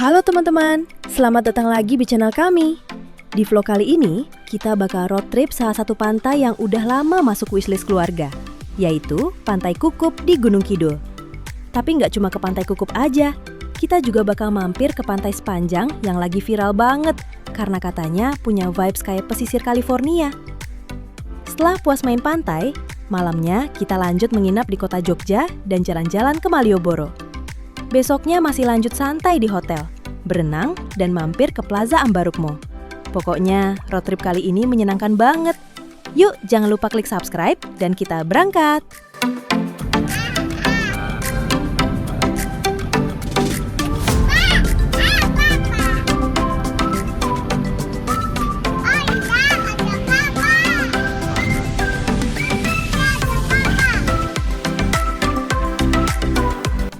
Halo teman-teman, selamat datang lagi di channel kami. Di vlog kali ini, kita bakal road trip salah satu pantai yang udah lama masuk wishlist keluarga, yaitu Pantai Kukup di Gunung Kidul. Tapi nggak cuma ke Pantai Kukup aja, kita juga bakal mampir ke Pantai Sepanjang yang lagi viral banget, karena katanya punya vibes kayak pesisir California. Setelah puas main pantai, malamnya kita lanjut menginap di kota Jogja dan jalan-jalan ke Malioboro. Besoknya masih lanjut santai di hotel, berenang, dan mampir ke Plaza Ambarukmo. Pokoknya, road trip kali ini menyenangkan banget. Yuk, jangan lupa klik subscribe, dan kita berangkat!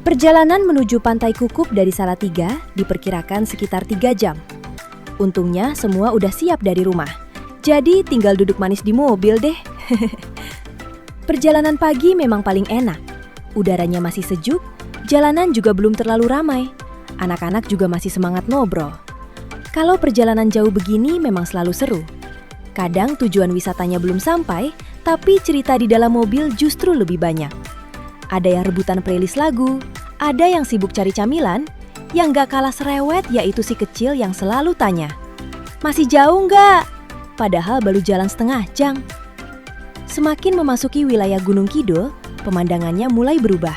Perjalanan menuju Pantai Kukup dari Salatiga diperkirakan sekitar 3 jam. Untungnya semua udah siap dari rumah, jadi tinggal duduk manis di mobil deh. Perjalanan pagi memang paling enak. Udaranya masih sejuk, jalanan juga belum terlalu ramai. Anak-anak juga masih semangat ngobrol. Kalau perjalanan jauh begini memang selalu seru. Kadang tujuan wisatanya belum sampai, tapi cerita di dalam mobil justru lebih banyak. Ada yang rebutan playlist lagu, ada yang sibuk cari camilan, yang gak kalah serewet yaitu si kecil yang selalu tanya, "Masih jauh nggak?" Padahal baru jalan setengah jam. Semakin memasuki wilayah Gunung Kidul, pemandangannya mulai berubah.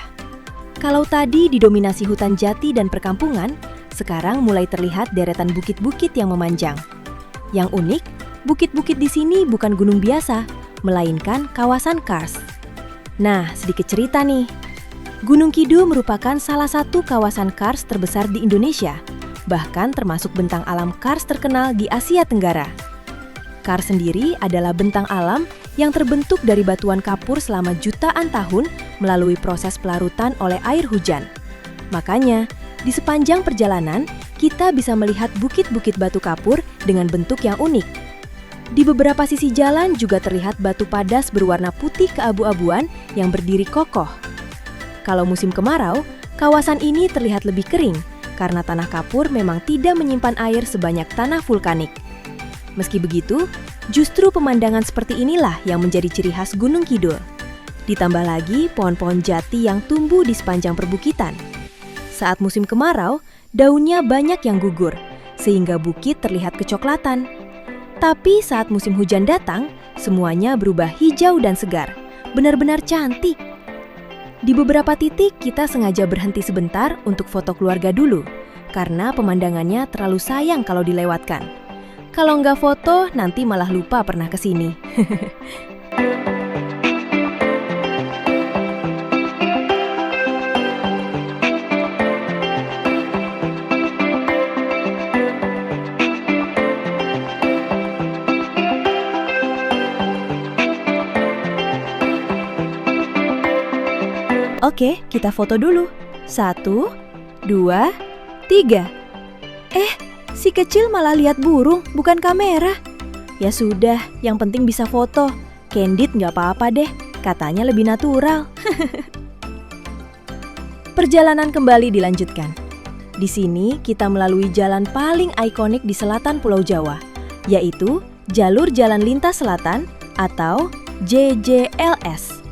Kalau tadi didominasi hutan jati dan perkampungan, sekarang mulai terlihat deretan bukit-bukit yang memanjang. Yang unik, bukit-bukit di sini bukan gunung biasa, melainkan kawasan kars. Nah, sedikit cerita nih. Gunung Kidul merupakan salah satu kawasan kars terbesar di Indonesia, bahkan termasuk bentang alam kars terkenal di Asia Tenggara. Kars sendiri adalah bentang alam yang terbentuk dari batuan kapur selama jutaan tahun melalui proses pelarutan oleh air hujan. Makanya, di sepanjang perjalanan, kita bisa melihat bukit-bukit batu kapur dengan bentuk yang unik. Di beberapa sisi jalan juga terlihat batu padas berwarna putih keabu-abuan yang berdiri kokoh. Kalau musim kemarau, kawasan ini terlihat lebih kering karena tanah kapur memang tidak menyimpan air sebanyak tanah vulkanik. Meski begitu, justru pemandangan seperti inilah yang menjadi ciri khas Gunung Kidul. Ditambah lagi pohon-pohon jati yang tumbuh di sepanjang perbukitan. Saat musim kemarau, daunnya banyak yang gugur, sehingga bukit terlihat kecoklatan. Tapi saat musim hujan datang, semuanya berubah hijau dan segar. Benar-benar cantik. Di beberapa titik kita sengaja berhenti sebentar untuk foto keluarga dulu, karena pemandangannya terlalu sayang kalau dilewatkan. Kalau nggak foto, nanti malah lupa pernah kesini. Oke, kita foto dulu. 1, 2, 3. Si kecil malah lihat burung, bukan kamera. Ya sudah, yang penting bisa foto. Candid nggak apa-apa deh, katanya lebih natural. Perjalanan kembali dilanjutkan. Di sini kita melalui jalan paling ikonik di selatan Pulau Jawa, yaitu Jalur Jalan Lintas Selatan atau JJLS.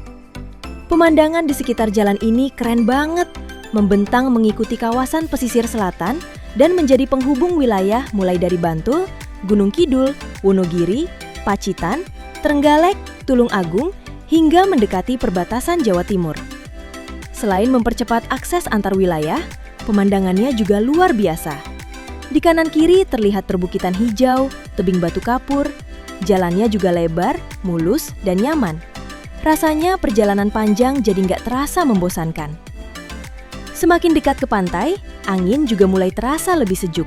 Pemandangan di sekitar jalan ini keren banget, membentang mengikuti kawasan pesisir selatan dan menjadi penghubung wilayah mulai dari Bantul, Gunung Kidul, Wonogiri, Pacitan, Trenggalek, Tulung Agung, hingga mendekati perbatasan Jawa Timur. Selain mempercepat akses antar wilayah, pemandangannya juga luar biasa. Di kanan kiri terlihat perbukitan hijau, tebing batu kapur, jalannya juga lebar, mulus, dan nyaman. Rasanya perjalanan panjang jadi nggak terasa membosankan. Semakin dekat ke pantai, angin juga mulai terasa lebih sejuk.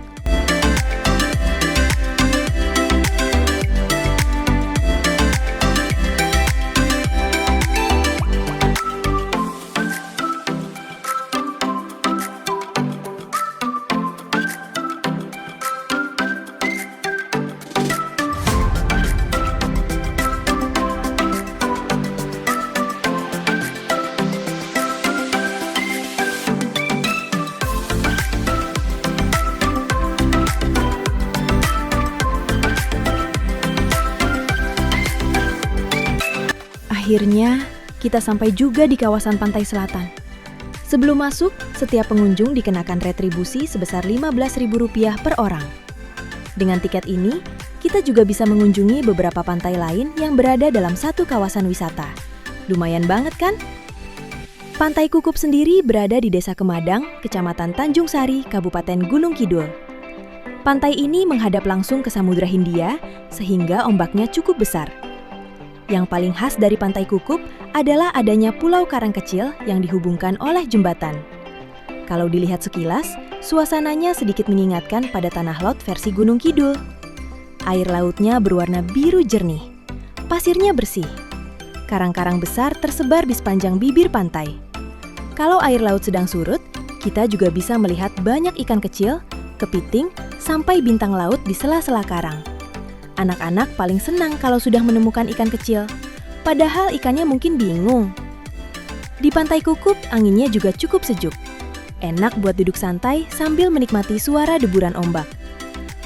Akhirnya, kita sampai juga di kawasan pantai selatan. Sebelum masuk, setiap pengunjung dikenakan retribusi sebesar Rp15.000 per orang. Dengan tiket ini, kita juga bisa mengunjungi beberapa pantai lain yang berada dalam satu kawasan wisata. Lumayan banget kan? Pantai Kukup sendiri berada di Desa Kemadang, Kecamatan Tanjung Sari, Kabupaten Gunung Kidul. Pantai ini menghadap langsung ke Samudra Hindia, sehingga ombaknya cukup besar. Yang paling khas dari Pantai Kukup adalah adanya pulau karang kecil yang dihubungkan oleh jembatan. Kalau dilihat sekilas, suasananya sedikit mengingatkan pada tanah laut versi Gunung Kidul. Air lautnya berwarna biru jernih, pasirnya bersih. Karang-karang besar tersebar di sepanjang bibir pantai. Kalau air laut sedang surut, kita juga bisa melihat banyak ikan kecil, kepiting, sampai bintang laut di sela-sela karang. Anak-anak paling senang kalau sudah menemukan ikan kecil, padahal ikannya mungkin bingung. Di Pantai Kukup, anginnya juga cukup sejuk. Enak buat duduk santai sambil menikmati suara deburan ombak.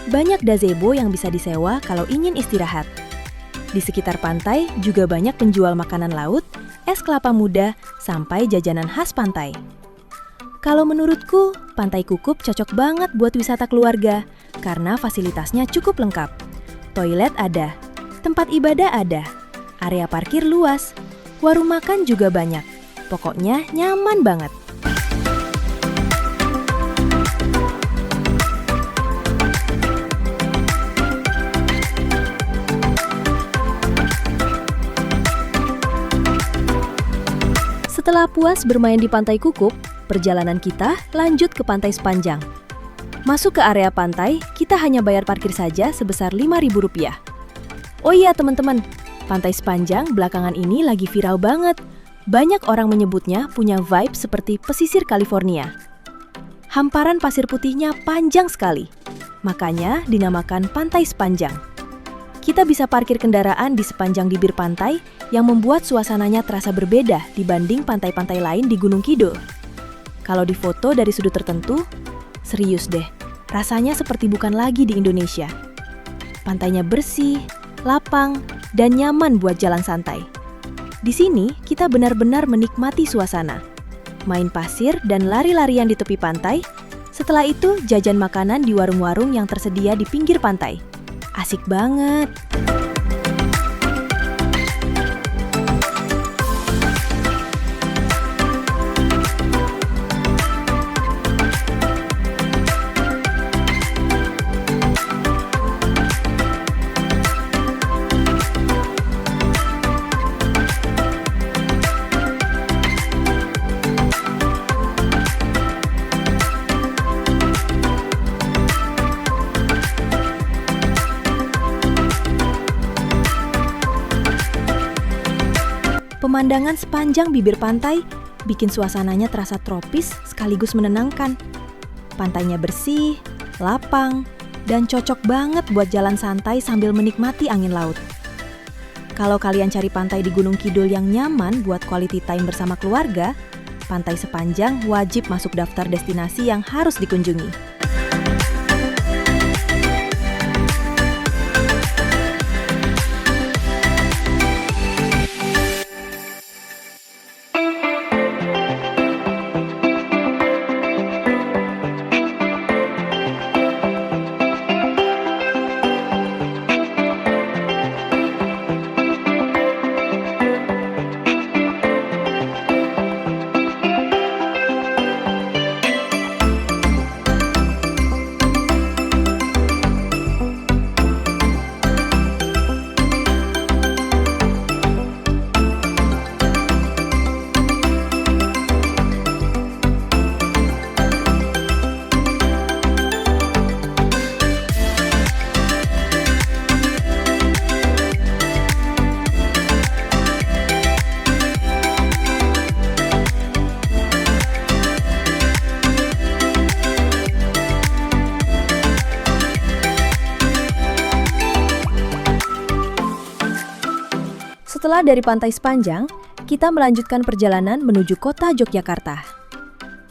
Banyak gazebo yang bisa disewa kalau ingin istirahat. Di sekitar pantai juga banyak penjual makanan laut, es kelapa muda, sampai jajanan khas pantai. Kalau menurutku, Pantai Kukup cocok banget buat wisata keluarga karena fasilitasnya cukup lengkap. Toilet ada, tempat ibadah ada, area parkir luas, warung makan juga banyak. Pokoknya nyaman banget. Setelah puas bermain di Pantai Kukup, perjalanan kita lanjut ke Pantai Sepanjang. Masuk ke area pantai, kita hanya bayar parkir saja sebesar Rp5.000. Oh iya teman-teman, Pantai Sepanjang belakangan ini lagi viral banget. Banyak orang menyebutnya punya vibe seperti pesisir California. Hamparan pasir putihnya panjang sekali, makanya dinamakan Pantai Sepanjang. Kita bisa parkir kendaraan di sepanjang bibir pantai yang membuat suasananya terasa berbeda dibanding pantai-pantai lain di Gunung Kidul. Kalau difoto dari sudut tertentu, serius deh, rasanya seperti bukan lagi di Indonesia. Pantainya bersih, lapang, dan nyaman buat jalan santai. Di sini, kita benar-benar menikmati suasana. Main pasir dan lari-larian di tepi pantai, setelah itu jajan makanan di warung-warung yang tersedia di pinggir pantai. Asik banget. Pemandangan sepanjang bibir pantai bikin suasananya terasa tropis sekaligus menenangkan. Pantainya bersih, lapang, dan cocok banget buat jalan santai sambil menikmati angin laut. Kalau kalian cari pantai di Gunung Kidul yang nyaman buat quality time bersama keluarga, Pantai Sepanjang wajib masuk daftar destinasi yang harus dikunjungi. Setelah dari Pantai Sepanjang, kita melanjutkan perjalanan menuju kota Yogyakarta.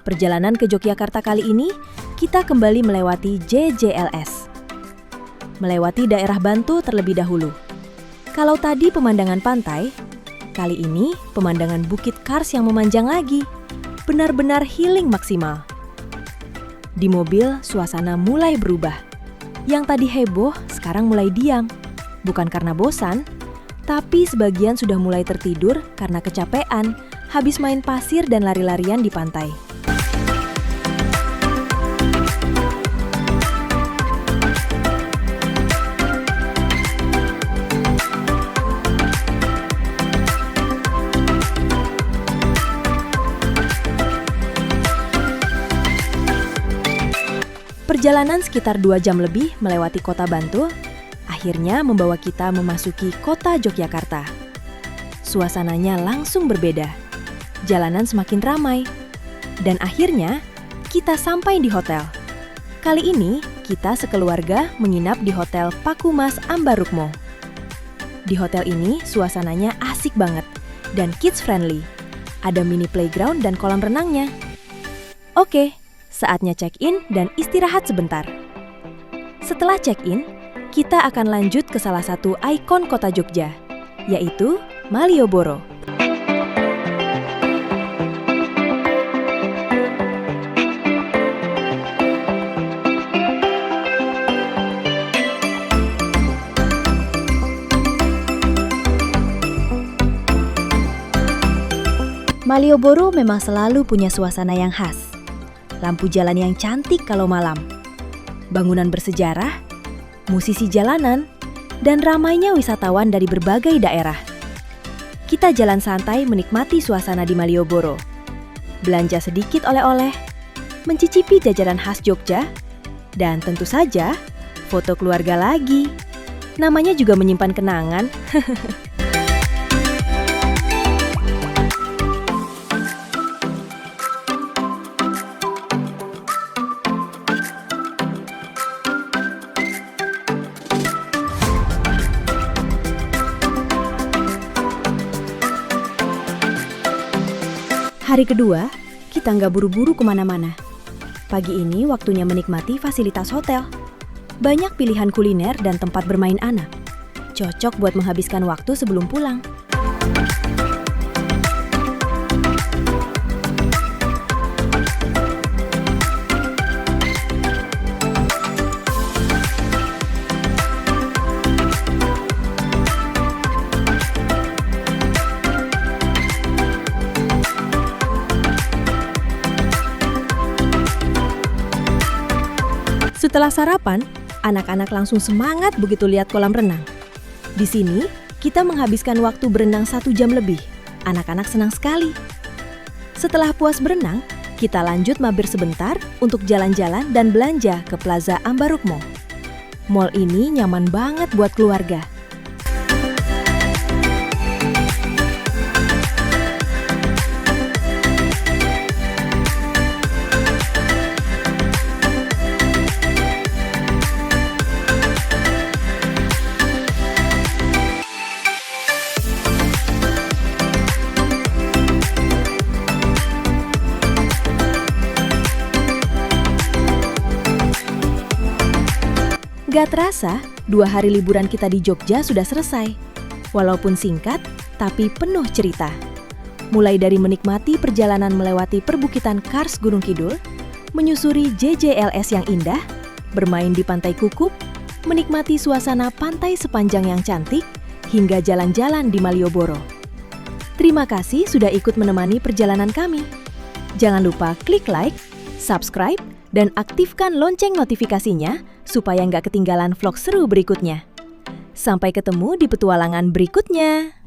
Perjalanan ke Yogyakarta kali ini, kita kembali melewati JJLS. Melewati daerah Bantu terlebih dahulu. Kalau tadi pemandangan pantai, Kali ini pemandangan Bukit Kars yang memanjang lagi. Benar-benar healing maksimal. Di mobil, suasana mulai berubah. Yang tadi heboh, sekarang mulai diam. Bukan karena bosan, tapi sebagian sudah mulai tertidur karena kecapean habis main pasir dan lari-larian di pantai. Perjalanan sekitar 2 jam lebih melewati kota Bantul, akhirnya membawa kita memasuki kota Yogyakarta. Suasananya langsung berbeda. Jalanan semakin ramai. Dan akhirnya, kita sampai di hotel. Kali ini, kita sekeluarga menginap di Hotel Pakumas Ambarukmo. Di hotel ini, suasananya asik banget dan kids friendly. Ada mini playground dan kolam renangnya. Oke. Saatnya check-in dan istirahat sebentar. Setelah check-in, kita akan lanjut ke salah satu ikon kota Jogja, yaitu Malioboro. Malioboro memang selalu punya suasana yang khas. Lampu jalan yang cantik kalau malam, bangunan bersejarah, musisi jalanan, dan ramainya wisatawan dari berbagai daerah. Kita jalan santai menikmati suasana di Malioboro, belanja sedikit oleh-oleh, mencicipi jajanan khas Jogja, dan tentu saja foto keluarga lagi. Namanya juga menyimpan kenangan. Hari kedua, kita nggak buru-buru kemana-mana. Pagi ini waktunya menikmati fasilitas hotel. Banyak pilihan kuliner dan tempat bermain anak. Cocok buat menghabiskan waktu sebelum pulang. Setelah sarapan, anak-anak langsung semangat begitu lihat kolam renang. Di sini, kita menghabiskan waktu berenang 1 jam lebih. Anak-anak senang sekali. Setelah puas berenang, kita lanjut mampir sebentar untuk jalan-jalan dan belanja ke Plaza Ambarukmo. Mall ini nyaman banget buat keluarga. Gak terasa, 2 hari liburan kita di Jogja sudah selesai. Walaupun singkat, tapi penuh cerita. Mulai dari menikmati perjalanan melewati perbukitan Kars Gunung Kidul, menyusuri JJLS yang indah, bermain di Pantai Kukup, menikmati suasana pantai sepanjang yang cantik, hingga jalan-jalan di Malioboro. Terima kasih sudah ikut menemani perjalanan kami. Jangan lupa klik like, subscribe, dan aktifkan lonceng notifikasinya supaya nggak ketinggalan vlog seru berikutnya. Sampai ketemu di petualangan berikutnya.